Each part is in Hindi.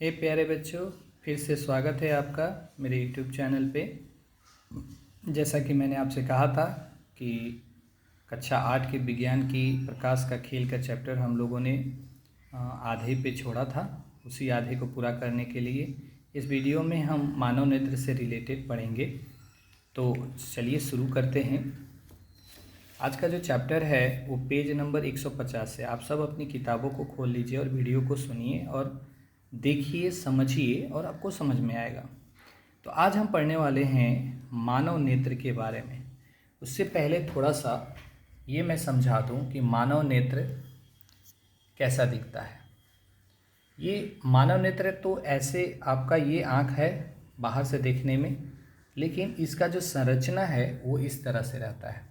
हे प्यारे बच्चों, फिर से स्वागत है आपका मेरे YouTube चैनल पे। जैसा कि मैंने आपसे कहा था कि कक्षा 8 के विज्ञान की प्रकाश का खेल का चैप्टर हम लोगों ने आधे पे छोड़ा था। उसी आधे को पूरा करने के लिए इस वीडियो में हम मानव नेत्र से रिलेटेड पढ़ेंगे। तो चलिए शुरू करते हैं। आज का जो चैप्टर है वो पेज नंबर 150 है। आप सब अपनी किताबों को खोल लीजिए और वीडियो को सुनिए और देखिए, समझिए और आपको समझ में आएगा। तो आज हम पढ़ने वाले हैं मानव नेत्र के बारे में। उससे पहले थोड़ा सा ये मैं समझा दूं कि मानव नेत्र कैसा दिखता है। ये मानव नेत्र तो ऐसे आपका ये आँख है बाहर से देखने में, लेकिन इसका जो संरचना है वो इस तरह से रहता है।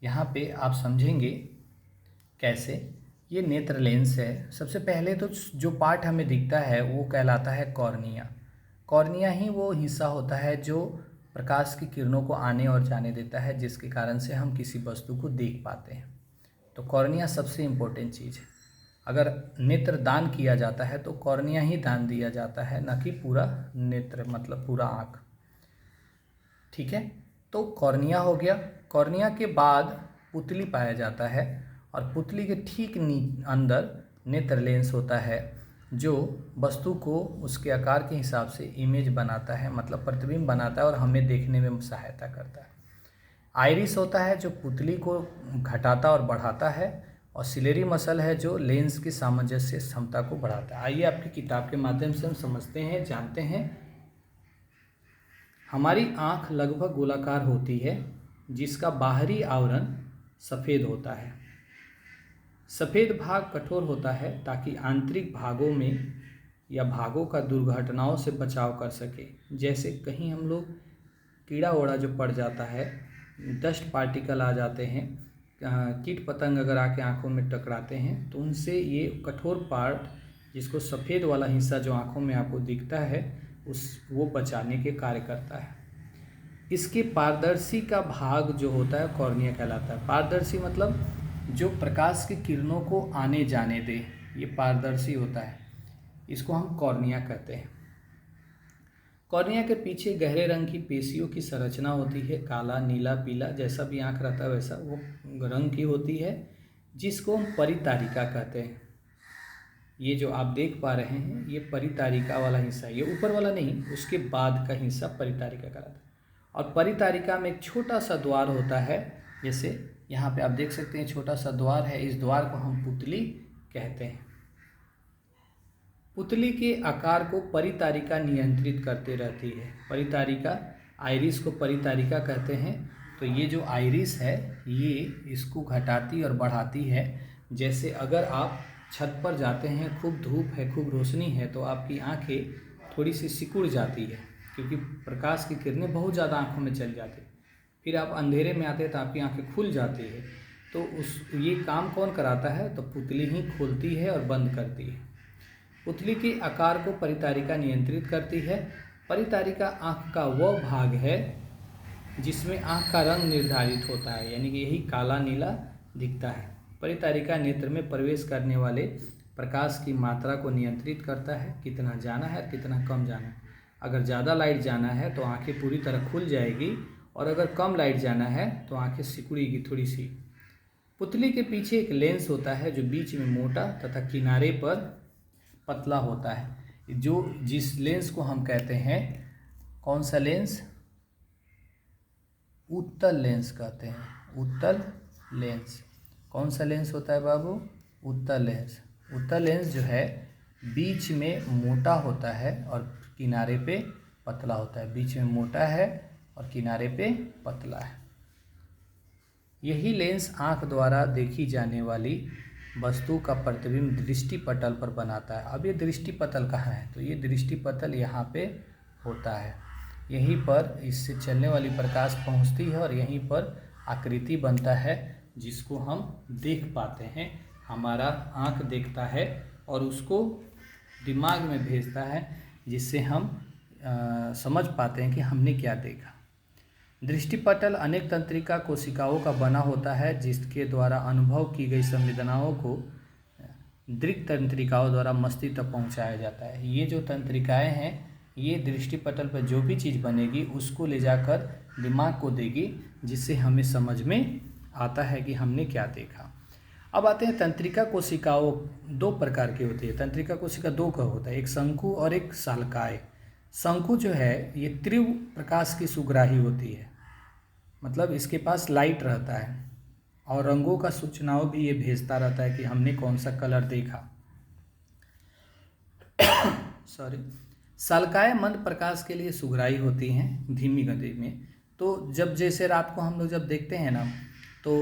यहाँ पे आप समझेंगे कैसे। ये नेत्र लेंस है। सबसे पहले तो जो पार्ट हमें दिखता है वो कहलाता है कॉर्निया। कॉर्निया ही वो हिस्सा होता है जो प्रकाश की किरणों को आने और जाने देता है, जिसके कारण से हम किसी वस्तु को देख पाते हैं। तो कॉर्निया सबसे इम्पोर्टेंट चीज़ है। अगर नेत्र दान किया जाता है तो कॉर्निया ही दान दिया जाता है, न कि पूरा नेत्र मतलब पूरा आँख। ठीक है, तो कॉर्निया हो गया। कॉर्निया के बाद पुतली पाया जाता है और पुतली के ठीक अंदर नेत्र लेंस होता है जो वस्तु को उसके आकार के हिसाब से इमेज बनाता है, मतलब प्रतिबिंब बनाता है और हमें देखने में सहायता करता है। आइरिस होता है जो पुतली को घटाता और बढ़ाता है, और सिलेरी मसल है जो लेंस की सामंजस्य क्षमता को बढ़ाता है। आइए आपकी किताब के माध्यम से हम समझते हैं, जानते हैं। हमारी आँख लगभग गोलाकार होती है जिसका बाहरी आवरण सफ़ेद होता है। सफ़ेद भाग कठोर होता है ताकि आंतरिक भागों में या भागों का दुर्घटनाओं से बचाव कर सके। जैसे कहीं हम लोग कीड़ा ओड़ा जो पड़ जाता है, डस्ट पार्टिकल आ जाते हैं, कीट पतंग अगर आके आँखों में टकराते हैं तो उनसे ये कठोर पार्ट, जिसको सफ़ेद वाला हिस्सा जो आँखों में आपको दिखता है, वो बचाने के कार्य करता है। इसके पारदर्शी का भाग जो होता है कॉर्निया कहलाता है। पारदर्शी मतलब जो प्रकाश की किरणों को आने जाने दे, ये पारदर्शी होता है, इसको हम कॉर्निया कहते हैं। कॉर्निया के पीछे गहरे रंग की पेशियों की संरचना होती है। काला, नीला, पीला, जैसा भी आँख रहता है वैसा वो रंग की होती है, जिसको हम परितारिका कहते हैं। ये जो आप देख पा रहे हैं ये परितारिका वाला हिस्सा है, ये ऊपर वाला नहीं, उसके बाद का हिस्सा परितारिका कहलाता है। और परितारिका में एक छोटा सा द्वार होता है, जैसे यहाँ पे आप देख सकते हैं छोटा सा द्वार है। इस द्वार को हम पुतली कहते हैं। पुतली के आकार को परितारिका नियंत्रित करते रहती है। परितारिका, आइरिस को परितारिका कहते हैं। तो ये जो आइरिस है ये इसको घटाती और बढ़ाती है। जैसे अगर आप छत पर जाते हैं, खूब धूप है, खूब रोशनी है, तो आपकी आंखें थोड़ी सी सिकुड़ जाती है क्योंकि प्रकाश की किरणें बहुत ज़्यादा आंखों में चल जाती है। फिर आप अंधेरे में आते हैं तो आपकी आंखें खुल जाती है। तो ये काम कौन कराता है? तो पुतली ही खोलती है और बंद करती है। पुतली के आकार को परितारिका नियंत्रित करती है। परितारिका आँख का वह भाग है जिसमें आँख का रंग निर्धारित होता है, यानी कि यही काला नीला दिखता है। परितारिका नेत्र में प्रवेश करने वाले प्रकाश की मात्रा को नियंत्रित करता है, कितना जाना है और कितना कम जाना है। अगर ज़्यादा लाइट जाना है तो आंखें पूरी तरह खुल जाएगी, और अगर कम लाइट जाना है तो आंखें सिकुड़ेगी थोड़ी सी। पुतली के पीछे एक लेंस होता है जो बीच में मोटा तथा किनारे पर पतला होता है, जिस लेंस को हम कहते हैं, कौन सा लेंस? उत्तल लेंस कहते हैं। उत्तल लेंस। कौन सा लेंस होता है बाबू? उत्तल लेंस। उत्तल लेंस जो है बीच में मोटा होता है और किनारे पे पतला होता है। बीच में मोटा है और किनारे पे पतला है। यही लेंस आँख द्वारा देखी जाने वाली वस्तु का प्रतिबिंब दृष्टिपटल पर बनाता है। अब ये दृष्टिपटल कहाँ है? तो ये दृष्टिपटल यहाँ पे होता है। यहीं पर इससे चलने वाली प्रकाश पहुँचती है और यहीं पर आकृति बनता है जिसको हम देख पाते हैं। हमारा आँख देखता है और उसको दिमाग में भेजता है, जिससे हम समझ पाते हैं कि हमने क्या देखा। दृष्टिपटल अनेक तंत्रिका कोशिकाओं का बना होता है जिसके द्वारा अनुभव की गई संवेदनाओं को दृक् तंत्रिकाओं द्वारा मस्तिष्क तक पहुंचाया जाता है। ये जो तंत्रिकाएं हैं ये दृष्टि पटल पर जो भी चीज़ बनेगी उसको ले जाकर दिमाग को देगी, जिससे हमें समझ में आता है कि हमने क्या देखा। अब आते हैं तंत्रिका कोशिकाओं, दो प्रकार की होती है। तंत्रिका कोशिका दो का होता है, एक शंकु और एक शालकाय। शंकु जो है ये तीव्र प्रकाश की सुग्राही होती है, मतलब इसके पास लाइट रहता है और रंगों का सूचनाओं भी ये भेजता रहता है कि हमने कौन सा कलर देखा। सॉरी। शालकाय मंद प्रकाश के लिए सुग्राही होती हैं, धीमी गति में। तो जब जैसे रात को हम लोग जब देखते हैं ना तो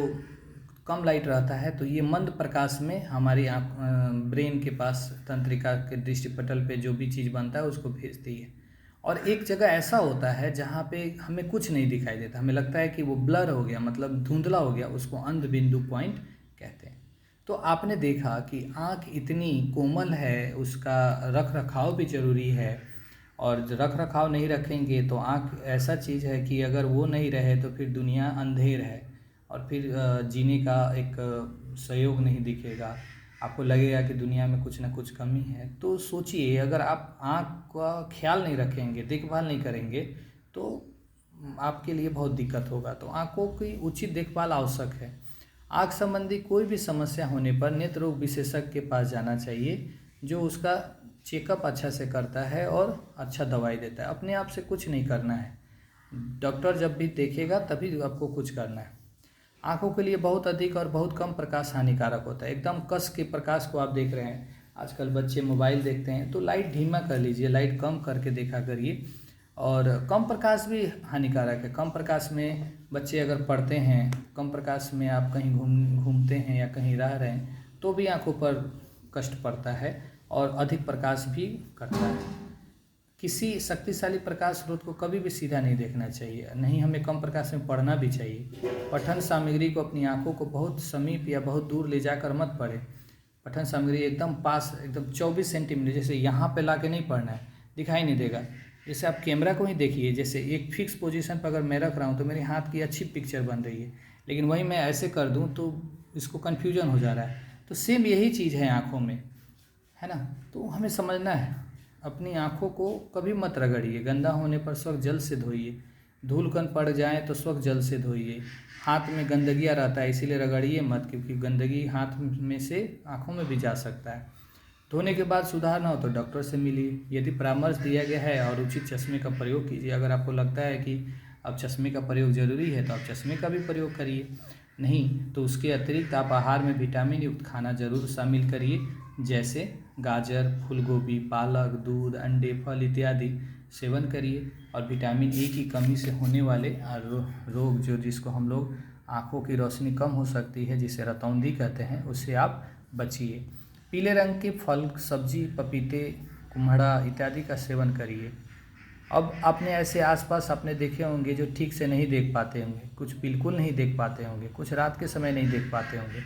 कम लाइट रहता है, तो ये मंद प्रकाश में हमारी ब्रेन के पास तंत्रिका के दृष्टिपटल पे जो भी चीज़ बनता है उसको भेजती है। और एक जगह ऐसा होता है जहाँ पे हमें कुछ नहीं दिखाई देता, हमें लगता है कि वो ब्लर हो गया, मतलब धुंधला हो गया, उसको अंध बिंदु पॉइंट कहते हैं। तो आपने देखा कि आँख इतनी कोमल है, उसका रख रखाव भी ज़रूरी है, और रख रखाव नहीं रखेंगे तो आँख ऐसा चीज़ है कि अगर वो नहीं रहे तो फिर दुनिया अंधेर है और फिर जीने का एक सहयोग नहीं दिखेगा, आपको लगेगा कि दुनिया में कुछ ना कुछ कमी है। तो सोचिए, अगर आप आँख का ख्याल नहीं रखेंगे, देखभाल नहीं करेंगे तो आपके लिए बहुत दिक्कत होगा। तो आँखों की उचित देखभाल आवश्यक है। आँख संबंधी कोई भी समस्या होने पर नेत्र रोग विशेषज्ञ के पास जाना चाहिए, जो उसका चेकअप अच्छा से करता है और अच्छा दवाई देता है। अपने आप से कुछ नहीं करना है, डॉक्टर जब भी देखेगा तभी आपको कुछ करना है। आँखों के लिए बहुत अधिक और बहुत कम प्रकाश हानिकारक होता है। एकदम कस के प्रकाश को आप देख रहे हैं, आजकल बच्चे मोबाइल देखते हैं, तो लाइट धीमा कर लीजिए, लाइट कम करके देखा करिए। और कम प्रकाश भी हानिकारक है। कम प्रकाश में बच्चे अगर पढ़ते हैं, कम प्रकाश में आप कहीं घूमते हैं या कहीं रह रहे हैं तो भी आँखों पर कष्ट पड़ता है और अधिक प्रकाश भी करता है। किसी शक्तिशाली प्रकाश स्रोत को कभी भी सीधा नहीं देखना चाहिए, नहीं हमें कम प्रकाश में पढ़ना भी चाहिए। पठन सामग्री को अपनी आंखों को बहुत समीप या बहुत दूर ले जाकर मत पढ़ें। पठन सामग्री एकदम पास, एकदम 24 सेंटीमीटर, जैसे यहाँ पे ला के नहीं पढ़ना है, दिखाई नहीं देगा। जैसे आप कैमरा को ही देखिए, जैसे एक फिक्स पोजीशन पर अगर मैं रख रहा हूँ तो मेरे हाथ की अच्छी पिक्चर बन रही है, लेकिन वही मैं ऐसे कर दूँ तो इसको कन्फ्यूजन हो जा रहा है। तो सेम यही चीज़ है आँखों में, है ना। तो हमें समझना है, अपनी आँखों को कभी मत रगड़िए, गंदा होने पर स्वच्छ जल से धोइए, धूल कण पड़ जाए तो स्वच्छ जल से धोइए। हाथ में गंदगियाँ रहता है इसीलिए रगड़िए मत, क्योंकि गंदगी हाथ में से आँखों में भी जा सकता है। धोने के बाद सुधार ना हो तो डॉक्टर से मिलिए, यदि परामर्श दिया गया है, और उचित चश्मे का प्रयोग कीजिए। अगर आपको लगता है कि अब चश्मे का प्रयोग ज़रूरी है तो आप चश्मे का भी प्रयोग करिए, नहीं तो उसके अतिरिक्त आप आहार में विटामिन युक्त खाना जरूर शामिल करिए, जैसे गाजर, फूलगोभी, पालक, दूध, अंडे, फल इत्यादि सेवन करिए। और विटामिन ए की कमी से होने वाले रोग, जो जिसको हम लोग आँखों की रोशनी कम हो सकती है, जिसे रतौंधी कहते हैं, उससे आप बचिए। पीले रंग के फल, सब्जी, पपीते, कुम्हड़ा इत्यादि का सेवन करिए। अब आपने ऐसे आसपास आपने देखे होंगे जो ठीक से नहीं देख पाते होंगे, कुछ बिल्कुल नहीं देख पाते होंगे, कुछ रात के समय नहीं देख पाते होंगे,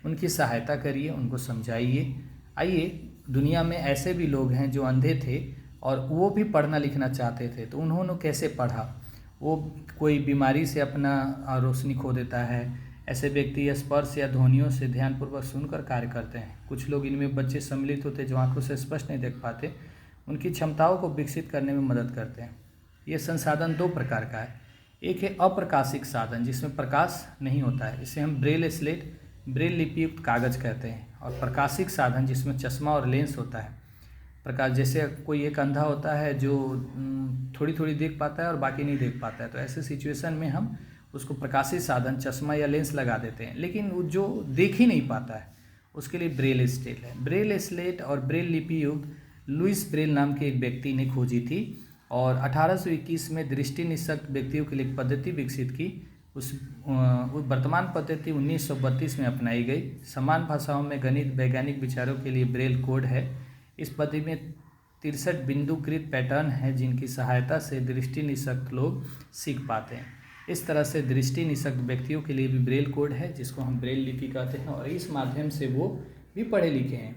उनकी सहायता करिए, उनको समझाइए। आइए, दुनिया में ऐसे भी लोग हैं जो अंधे थे और वो भी पढ़ना लिखना चाहते थे, तो उन्होंने कैसे पढ़ा। वो कोई बीमारी से अपना रोशनी खो देता है, ऐसे व्यक्ति स्पर्श या ध्वनियों से ध्यानपूर्वक सुनकर कार्य करते हैं। कुछ लोग, इनमें बच्चे सम्मिलित होते जो आंखों से स्पष्ट नहीं देख पाते, उनकी क्षमताओं को विकसित करने में मदद करते हैं। ये संसाधन दो प्रकार का है, एक है अप्रकाशिक साधन जिसमें प्रकाश नहीं होता है, इसे हम ब्रेल स्लेट, ब्रेल लिपि युक्त कागज़ कहते हैं, और प्रकाशिक साधन जिसमें चश्मा और लेंस होता है। प्रकाश, जैसे कोई एक अंधा होता है जो थोड़ी थोड़ी देख पाता है और बाकी नहीं देख पाता है, तो ऐसे सिचुएशन में हम उसको प्रकाशित साधन चश्मा या लेंस लगा देते हैं, लेकिन वो जो देख ही नहीं पाता है उसके लिए ब्रेल स्लेट है। ब्रेल स्लेट और ब्रेल लिपि युक्त लुइस ब्रेल नाम के एक व्यक्ति ने खोजी थी और 1821 में दृष्टि निषक्त व्यक्तियों के लिए एक पद्धति विकसित की। उस वर्तमान पद्धति 1932 में अपनाई गई। समान भाषाओं में गणित वैज्ञानिक विचारों के लिए ब्रेल कोड है। इस पद्धति में 63 बिंदुकृत पैटर्न हैं जिनकी सहायता से दृष्टि निषक्त लोग सीख पाते हैं। इस तरह से दृष्टि निषक्त व्यक्तियों के लिए भी ब्रेल कोड है, जिसको हम ब्रेल लिपि कहते हैं, और इस माध्यम से वो भी पढ़े लिखे हैं।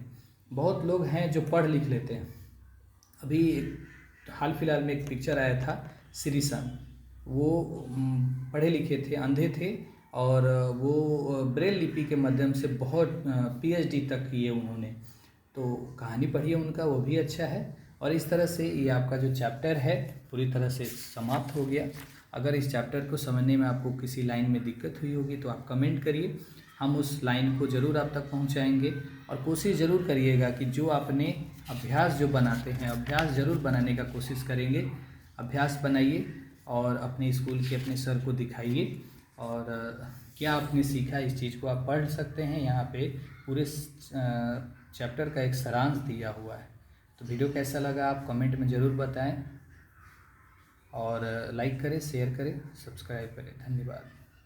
बहुत लोग हैं जो पढ़ लिख लेते हैं। अभी हाल फिलहाल में एक पिक्चर आया था श्रीसन, वो पढ़े लिखे थे, अंधे थे, और वो ब्रेल लिपि के माध्यम से बहुत पीएचडी तक किए उन्होंने। तो कहानी पढ़िए उनका, वो भी अच्छा है। और इस तरह से ये आपका जो चैप्टर है पूरी तरह से समाप्त हो गया। अगर इस चैप्टर को समझने में आपको किसी लाइन में दिक्कत हुई होगी तो आप कमेंट करिए, हम उस लाइन को ज़रूर आप तक पहुंचाएंगे। और कोशिश ज़रूर करिएगा कि जो आपने अभ्यास जो बनाते हैं, अभ्यास ज़रूर बनाने का कोशिश करेंगे। अभ्यास बनाइए और अपने स्कूल के अपने सर को दिखाइए और क्या आपने सीखा इस चीज़ को आप पढ़ सकते हैं। यहाँ पे पूरे चैप्टर का एक सारांश दिया हुआ है। तो वीडियो कैसा लगा आप कमेंट में ज़रूर बताएं और लाइक करें, शेयर करें, सब्सक्राइब करें। धन्यवाद।